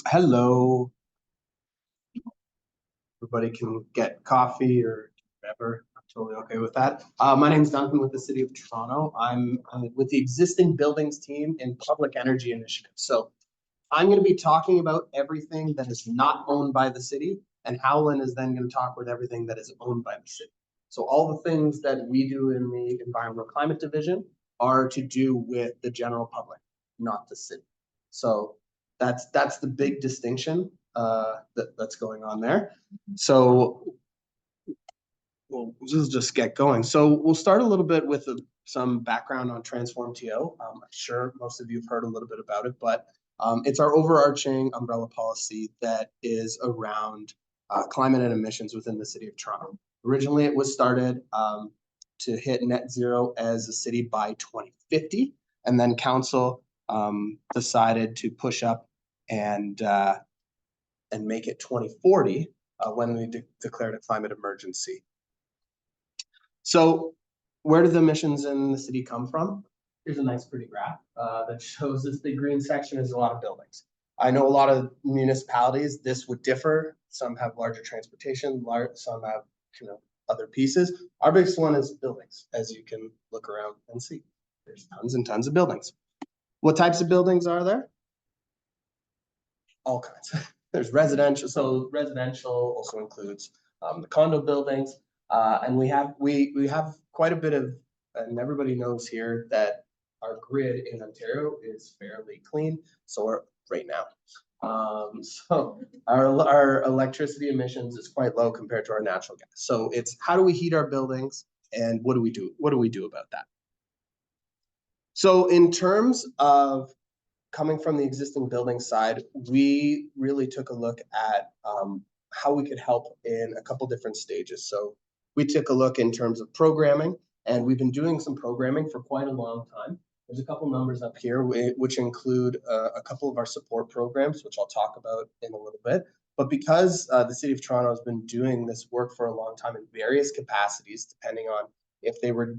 Hello. Everybody can get coffee or whatever. I'm totally okay with that. My name's Duncan with the City of Toronto. I'm with the existing buildings team in public energy initiative. So I'm going to be talking about everything that is not owned by the city, and Howland is then going to talk with everything that is owned by the city. So all the things that we do in the Environmental Climate Division are to do with the general public, not the city. So that's the big distinction that's going on there. So we'll just get going. So we'll start a little bit with some background on Transform TO. I'm sure most of you have heard a little bit about it, but it's our overarching umbrella policy that is around climate and emissions within the City of Toronto. Originally, it was started to hit net zero as a city by 2050, and then council decided to push up and make it 2040 when we declared a climate emergency. So where do the emissions in the city come from? Here's a nice pretty graph that shows this big green section is a lot of buildings. I know a lot of municipalities, this would differ. Some have larger transportation, some have other pieces. Our biggest one is buildings, as you can look around and see. There's tons and tons of buildings. What types of buildings are there? All kinds. There's residential, so residential also includes the condo buildings, and we have quite a bit of, and everybody knows here that our grid in Ontario is fairly clean. So right now, so our electricity emissions is quite low compared to our natural gas. So it's how do we heat our buildings, and what do we do? What do we do about that? So in terms of coming from the existing building side, we really took a look at how we could help in a couple different stages. So we took a look in terms of programming, and we've been doing some programming for quite a long time. There's a couple numbers up here, which include a couple of our support programs, which I'll talk about in a little bit. But because the City of Toronto has been doing this work for a long time in various capacities, depending on if they were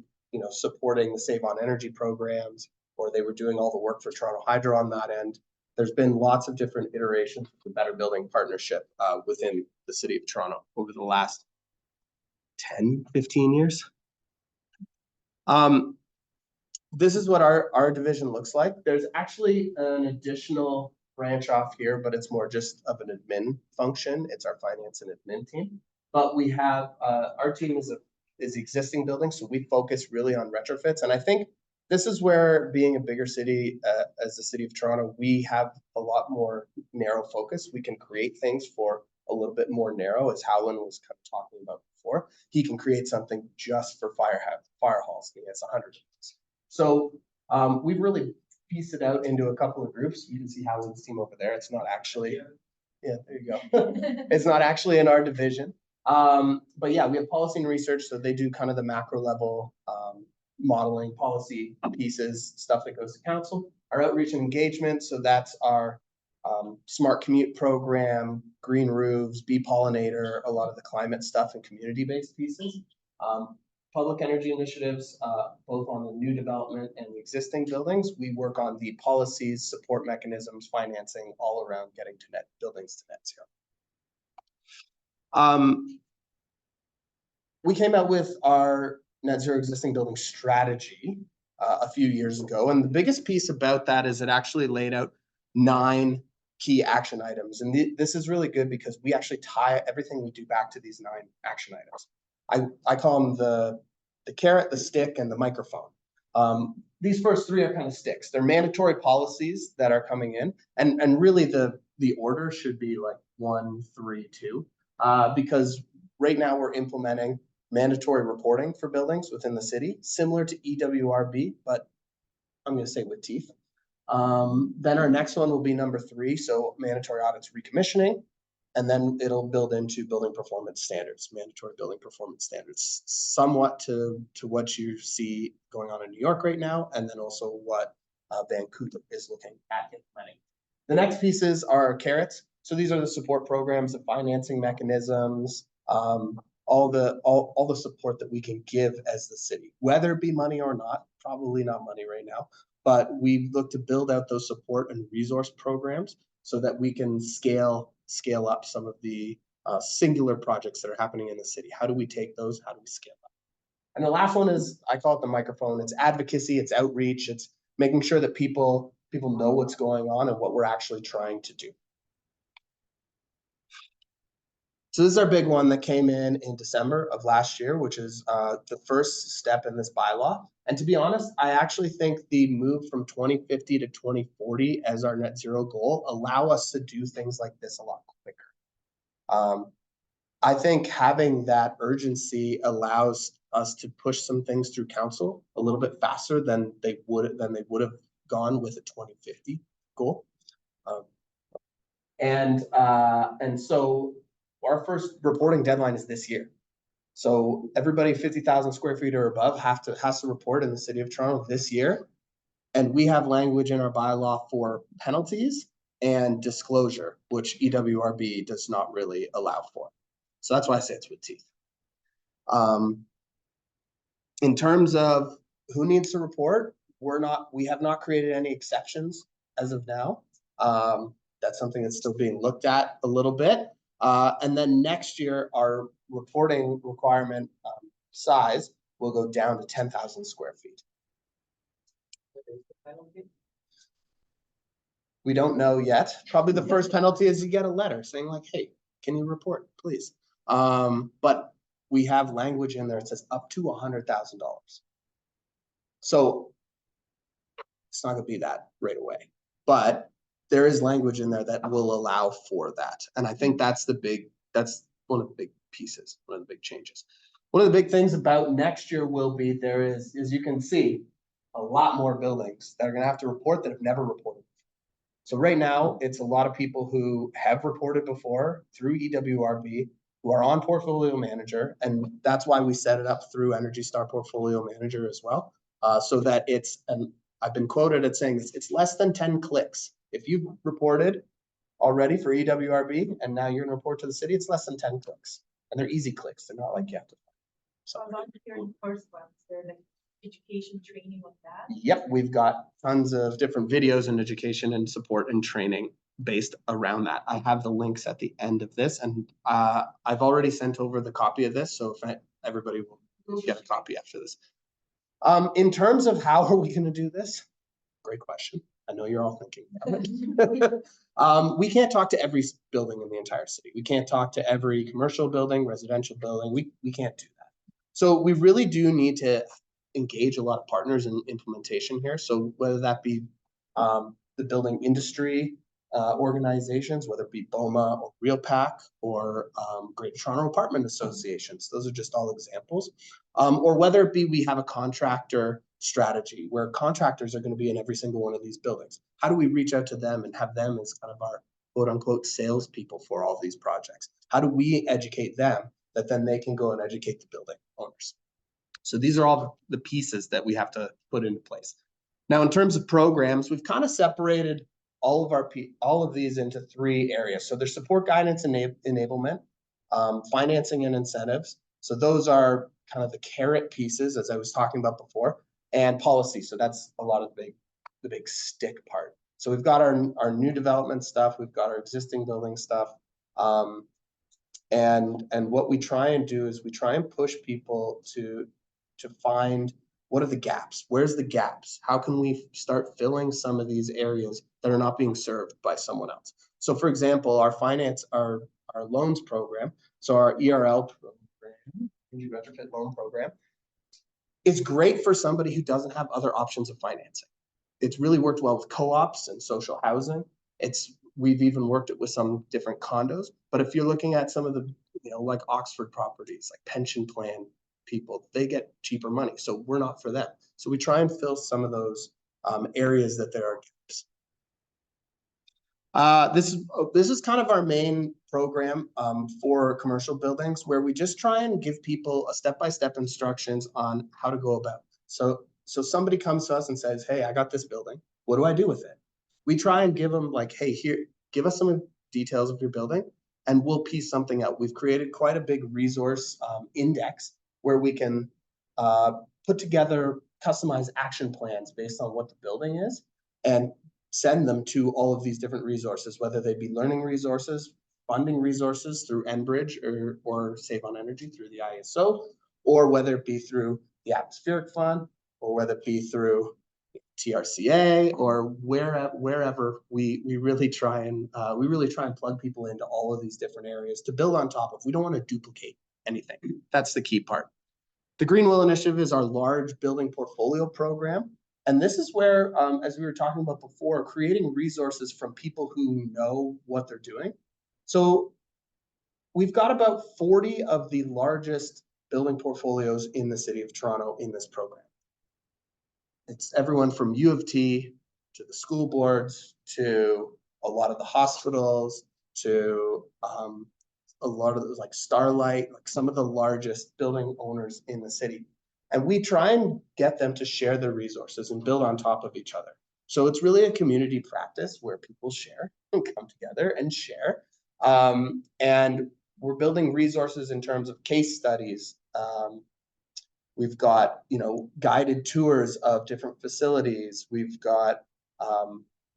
supporting the Save on Energy programs, or they were doing all the work for Toronto Hydro on that end. There's been lots of different iterations of the Better Building Partnership within the City of Toronto over the last 10, 15 years. This is what our division looks like. There's actually an additional branch off here, but it's more just of an admin function. It's our finance and admin team. But we have, our team is existing buildings, so we focus really on retrofits. And I think this is where, being a bigger city as the City of Toronto, we have a lot more narrow focus. We can create things for a little bit more narrow, as Howland was kind of talking about before. He can create something just for fire halls. He has 100 of those. So we've really pieced it out into a couple of groups. You can see Howland's team over there. It's not actually, yeah, there you go. It's not actually in our division. But yeah, we have policy and research, so they do kind of the macro level modeling, policy pieces, stuff that goes to council. Our outreach and engagement, so that's our smart commute program, green roofs, bee pollinator, a lot of the climate stuff and community-based pieces. Public energy initiatives, both on the new development and the existing buildings. We work on the policies, support mechanisms, financing, all around getting to buildings to net zero. We came out with our net zero existing building strategy a few years ago. And the biggest piece about that is it actually laid out 9 key action items. And this is really good because we actually tie everything we do back to these 9 action items. I call them the carrot, the stick, and the microphone. These first 3 are kind of sticks. They're mandatory policies that are coming in. And really the order should be like 1, 3, 2, because right now we're implementing mandatory reporting for buildings within the city, similar to EWRB, but I'm going to say with teeth. Then our next one will be number 3, so mandatory audits recommissioning, and then it'll build into building performance standards, mandatory building performance standards, somewhat to what you see going on in New York right now, and then also what Vancouver is looking at implementing. The next pieces are carrots. So these are the support programs, the financing mechanisms, all the support that we can give as the city, whether it be money or not. Probably not money right now, but we look to build out those support and resource programs so that we can scale up some of the singular projects that are happening in the city. How do we take those? How do we scale up? And the last one is, I call it the microphone. It's advocacy, it's outreach, it's making sure that people know what's going on and what we're actually trying to do. So this is our big one that came in December of last year, which is the first step in this bylaw. And to be honest, I actually think the move from 2050 to 2040 as our net zero goal allow us to do things like this a lot quicker. I think having that urgency allows us to push some things through council a little bit faster than they would have gone with a 2050 goal. And so our first reporting deadline is this year. So everybody 50,000 square feet or above has to report in the city of Toronto this year. And we have language in our bylaw for penalties and disclosure, which EWRB does not really allow for. So that's why I say it's with teeth. In terms of who needs to report, we have not created any exceptions as of now. That's something that's still being looked at a little bit. And then next year, our reporting requirement size will go down to 10,000 square feet. We don't know yet. Probably the first penalty is you get a letter saying like, hey, can you report, please? But we have language in there that says up to $100,000. So it's not going to be that right away. But there is language in there that will allow for that. And I think that's one of the big pieces, one of the big changes. One of the big things about next year will be there is, as you can see, a lot more buildings that are going to have to report that have never reported. So right now, it's a lot of people who have reported before through EWRB, who are on Portfolio Manager, and that's why we set it up through Energy Star Portfolio Manager as well, so that I've been quoted at saying this, it's less than 10 clicks. If you've reported already for EWRB and now you're going to report to the city, it's less than 10 clicks. And they're easy clicks. They're not like you have to. So I'm not hearing the first one. Is there like education training with that? Yep, we've got tons of different videos and education and support and training based around that. I have the links at the end of this, and I've already sent over the copy of this, so if everybody will get a copy after this. In terms of how are we going to do this? Great question. I know you're all thinking about it. We can't talk to every building in the entire city. We can't talk to every commercial building, residential building. We can't do that. So we really do need to engage a lot of partners in implementation here. So whether that be the building industry organizations, whether it be BOMA or RealPAC or Greater Toronto Apartment Associations, those are just all examples. Or whether it be we have a contractor strategy where contractors are going to be in every single one of these buildings. How do we reach out to them and have them as kind of our quote unquote salespeople for all these projects? How do we educate them that then they can go and educate the building owners? So these are all the pieces that we have to put into place. Now, in terms of programs, we've kind of separated all of these into three areas. So there's support, guidance, and enablement, financing and incentives. So those are kind of the carrot pieces, as I was talking about before, and policy. So that's a lot of the big stick part. So we've got our new development stuff, we've got our existing building stuff, and what we try and do is we try and push people to find what are the gaps, where's the gaps, how can we start filling some of these areas that are not being served by someone else. So for example, our loans program, so our ERL program, Energy Retrofit Loan Program, it's great for somebody who doesn't have other options of financing. It's really worked well with co-ops and social housing. We've even worked it with some different condos. But if you're looking at some of the, like Oxford properties, like pension plan people, they get cheaper money. So we're not for them. So we try and fill some of those areas that there are gaps. This is kind of our main program for commercial buildings, where we just try and give people a step-by-step instructions on how to go about. So somebody comes to us and says, hey, I got this building. What do I do with it? We try and give them like, hey, here, give us some details of your building and we'll piece something out. We've created quite a big resource index where we can put together customized action plans based on what the building is and send them to all of these different resources, whether they be learning resources, funding resources through Enbridge or Save on Energy through the ISO, or whether it be through the Atmospheric Fund, or whether it be through TRCA, or wherever we really try and plug people into all of these different areas to build on top of. We don't want to duplicate anything. That's the key part. The Green Will Initiative is our large building portfolio program. And this is where, as we were talking about before, creating resources from people who know what they're doing. So we've got about 40 of the largest building portfolios in the city of Toronto in this program. It's everyone from U of T to the school boards to a lot of the hospitals to a lot of those like Starlight, like some of the largest building owners in the city. And we try and get them to share their resources and build on top of each other. So it's really a community practice where people share and come together and share. And we're building resources in terms of case studies. We've got, guided tours of different facilities. We've got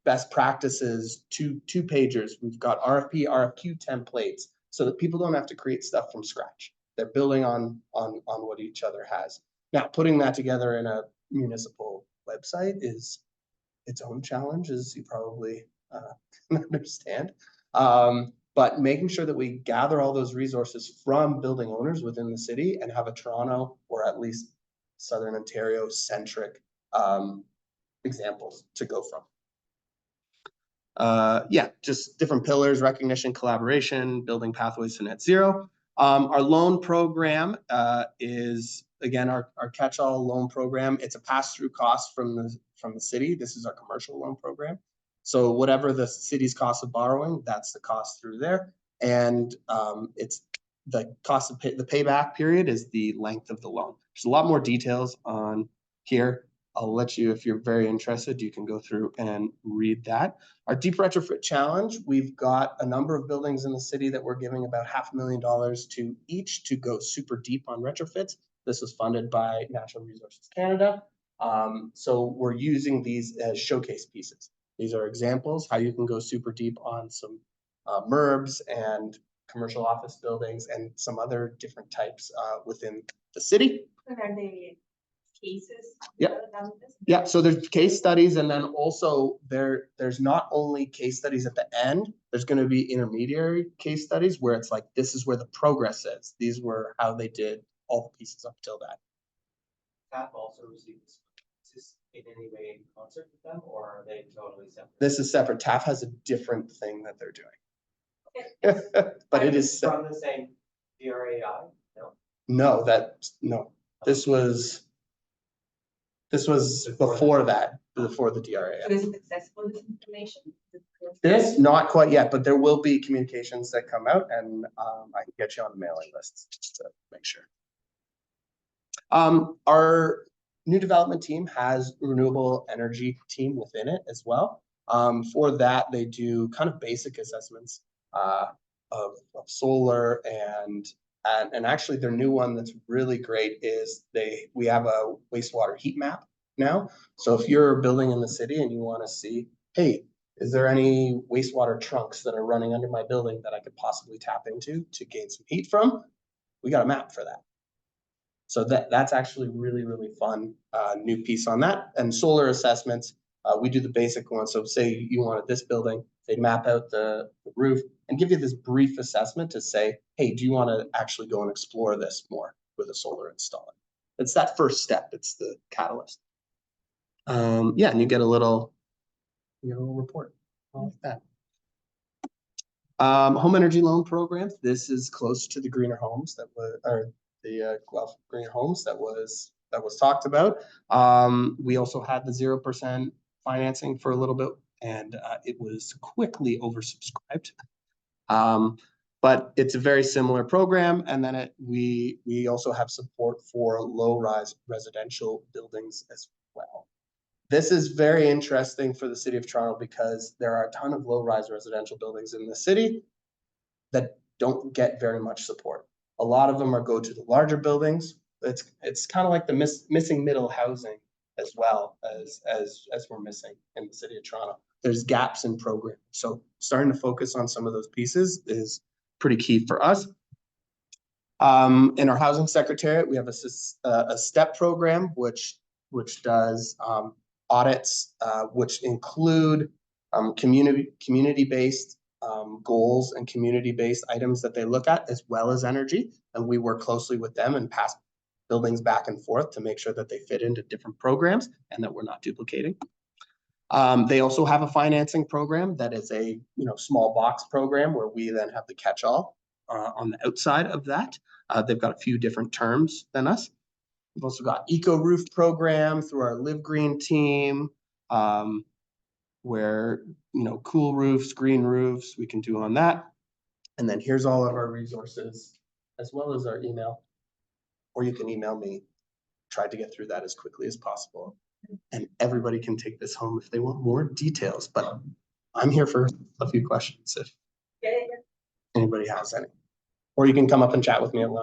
best practices, two pagers. We've got RFQ templates so that people don't have to create stuff from scratch. They're building on what each other has. Now, putting that together in a municipal website is its own challenge, as you probably can understand. But making sure that we gather all those resources from building owners within the city and have a Toronto or at least Southern Ontario centric examples to go from. Just different pillars: recognition, collaboration, building pathways to net zero. Our loan program is, again, our catch-all loan program. It's a pass-through cost from the city. This is our commercial loan program. So whatever the city's cost of borrowing, that's the cost through there. And it's the cost of the payback period is the length of the loan. There's a lot more details on here. I'll let you, if you're very interested, you can go through and read that. Our Deep Retrofit Challenge, we've got a number of buildings in the city that we're giving about $500,000 to each to go super deep on retrofits. This was funded by Natural Resources Canada. So we're using these as showcase pieces. These are examples how you can go super deep on some MURBs and commercial office buildings and some other different types within the city. And are they cases? Yeah, so there's case studies, and then also there's not only case studies at the end, there's going to be intermediary case studies where it's like, this is where the progress is. These were how they did all the pieces up till that. TAP also receives in any way in concert with them, or are they totally separate? This is separate. TAF has a different thing that they're doing. But it is from the same DRAI? No. No, this was before that, before the DRAI. So is it accessible, this information? This, not quite yet, but there will be communications that come out, and I can get you on the mailing list just to make sure. Our new development team has a renewable energy team within it as well. For that, they do kind of basic assessments of solar, and actually their new one that's really great is we have a wastewater heat map now. So if you're building in the city and you want to see, hey, is there any wastewater trunks that are running under my building that I could possibly tap into to gain some heat from? We got a map for that. So that's actually really, really fun new piece on that. And solar assessments, we do the basic one. So say you wanted this building, they map out the roof and give you this brief assessment to say, hey, do you want to actually go and explore this more with a solar installer? It's that first step. It's the catalyst. And you get a little report like that. Home energy loan programs. This is close to the greener homes that were, the Guelph Green Homes that was talked about. We also had the 0% financing for a little bit, and it was quickly oversubscribed. But it's a very similar program, and then we also have support for low-rise residential buildings as well. This is very interesting for the city of Toronto because there are a ton of low-rise residential buildings in the city that don't get very much support. A lot of them go to the larger buildings. It's kind of like the missing middle housing as well as we're missing in the city of Toronto. there's gaps in programming. So starting to focus on some of those pieces is pretty key for us. In our housing secretariat, we have a STEP program, which does audits, which include community-based goals and community-based items that they look at, as well as energy. And we work closely with them and pass buildings back and forth to make sure that they fit into different programs and that we're not duplicating. They also have a financing program that is a small box program where we then have the catch-all on the outside of that. They've got a few different terms than us. We've also got Eco Roof program through our Live Green team, where cool roofs, green roofs, we can do on that. And then here's all of our resources, as well as our email, or you can email me. Tried to get through that as quickly as possible. And everybody can take this home if they want more details, but I'm here for a few questions if anybody has any. Or you can come up and chat with me at lunch.